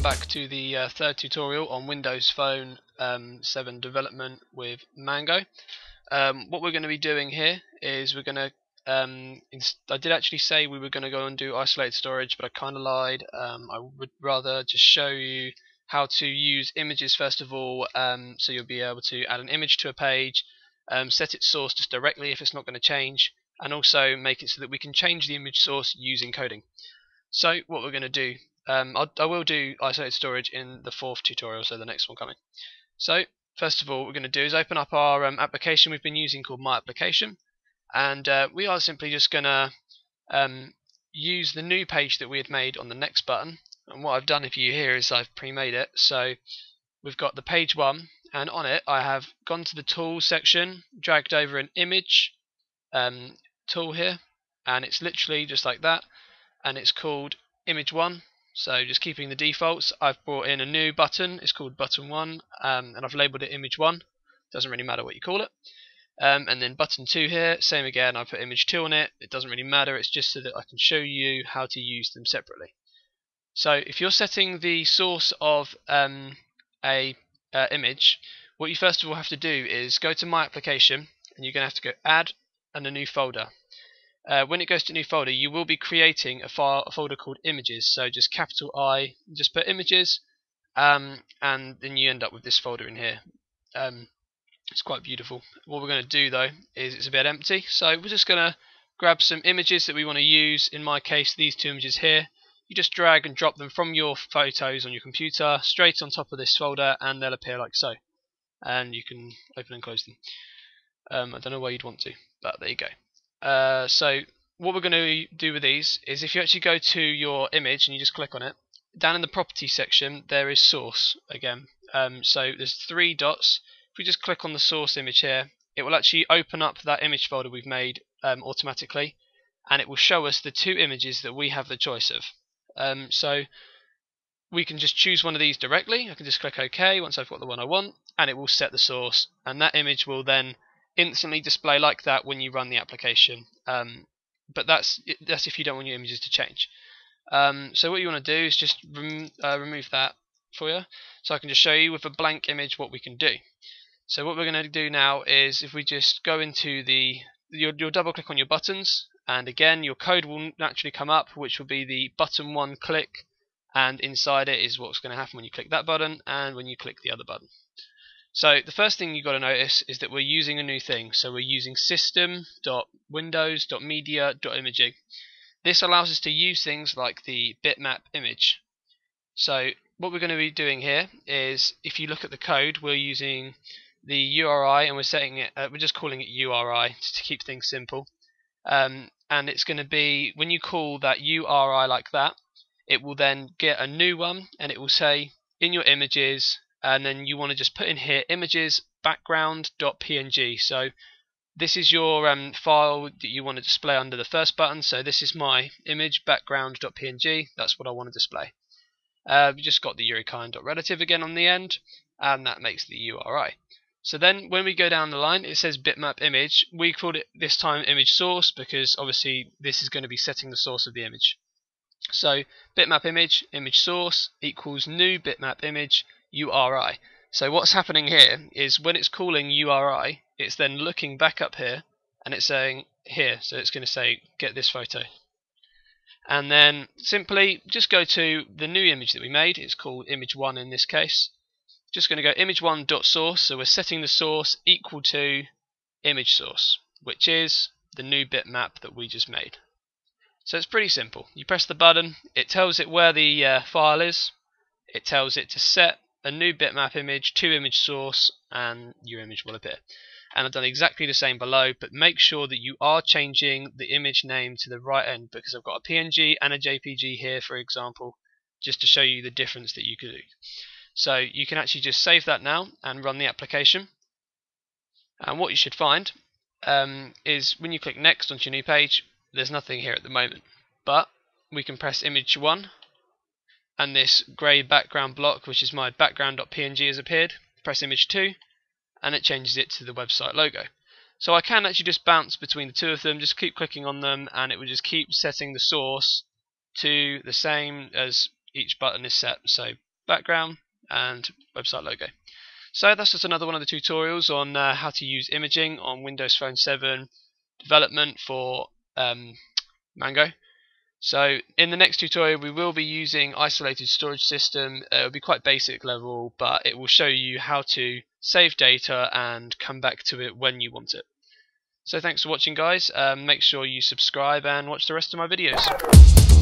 welcome back to the third tutorial on Windows Phone 7 development with Mango. What we're going to be doing here is we're going to I did actually say we were going to go and do isolated storage, but I kind of lied. I would rather just show you how to use images first of all, so you'll be able to add an image to a page, set its source just directly if it's not going to change, and also make it so that we can change the image source using coding. So what we're going to do, I will do isolated storage in the fourth tutorial, so the next one coming. So first of all, what we're going to do is open up our application we've been using called My Application, and we are simply just going to use the new page that we had made on the next button. And what I've done, if you hear, is I've pre-made it. So we've got the page 1, and on it I have gone to the tools section, dragged over an image tool here, and it's literally just like that, and it's called image 1. So just keeping the defaults, I've brought in a new button. It's called button 1, and I've labeled it image 1. Doesn't really matter what you call it. And then button 2 here, same again, I put image 2 on it. It doesn't really matter, it's just so that I can show you how to use them separately. So if you're setting the source of a image, what you first of all have to do is go to My Application, and you're going to have to go Add and a new folder. When it goes to new folder, you will be creating a folder called Images. So just capital I, just put Images, and then you end up with this folder in here. It's quite beautiful. What we're going to do though is it's a bit empty, so we're just going to grab some images that we want to use. In my case, these two images here. You just drag and drop them from your photos on your computer straight on top of this folder, and they'll appear like so. And you can open and close them. I don't know why you'd want to, but there you go. So what we're going to do with these is, if you actually go to your image and you just click on it, down in the properties section there is source again. So there's 3 dots. If we just click on the source image here, it will actually open up that image folder we've made automatically, and it will show us the 2 images that we have the choice of. So we can just choose one of these directly. I can just click OK once I've got the one I want, and it will set the source, and that image will then instantly display like that when you run the application. But that's if you don't want your images to change. So what you want to do is just remove that for you, so I can just show you with a blank image what we can do. So what we're going to do now is, if we just go into you'll double click on your buttons, and again your code will naturally come up, which will be the button 1 click, and inside it is what's going to happen when you click that button and when you click the other button. So the first thing you've got to notice is that we're using a new thing. So we're using system.windows.media.imaging. This allows us to use things like the bitmap image. So what we're going to be doing here is, if you look at the code, we're using the URI, and we're setting it, we're just calling it URI just to keep things simple. And it's going to be, when you call that URI like that, it will then get a new one, and it will say in your images, and then you want to just put in here images background.png. So this is your file that you want to display under the first button. So this is my image background.png. That's what I want to display. We just got the URIKIND.relative again on the end, and that makes the URI. So then when we go down the line, it says bitmap image. We called it this time image source, because obviously this is going to be setting the source of the image. So bitmap image, image source equals new bitmap image URI. So what's happening here is, when it's calling URI, it's then looking back up here, and it's saying here, so it's going to say get this photo. And then simply just go to the new image that we made. It's called image 1 in this case. Just going to go image1.source, so we're setting the source equal to image source, which is the new bitmap that we just made. So it's pretty simple. You press the button, it tells it where the file is, it tells it to set a new bitmap image to image source, and your image will appear. And I've done exactly the same below, but make sure that you are changing the image name to the right end, because I've got a PNG and a JPG here, for example, just to show you the difference that you could do. So you can actually just save that now and run the application. And what you should find is, when you click next onto your new page, there's nothing here at the moment. But we can press image 1, and this grey background block, which is my background.png, has appeared. Press image 2, and it changes it to the website logo. So I can actually just bounce between the 2 of them, just keep clicking on them, and it will just keep setting the source to the same as each button is set. So background, and website logo. So that's just another one of the tutorials on how to use imaging on Windows Phone 7 development for Mango. So in the next tutorial we will be using isolated storage system. It will be quite basic level, but it will show you how to save data and come back to it when you want it. So thanks for watching, guys. Make sure you subscribe and watch the rest of my videos.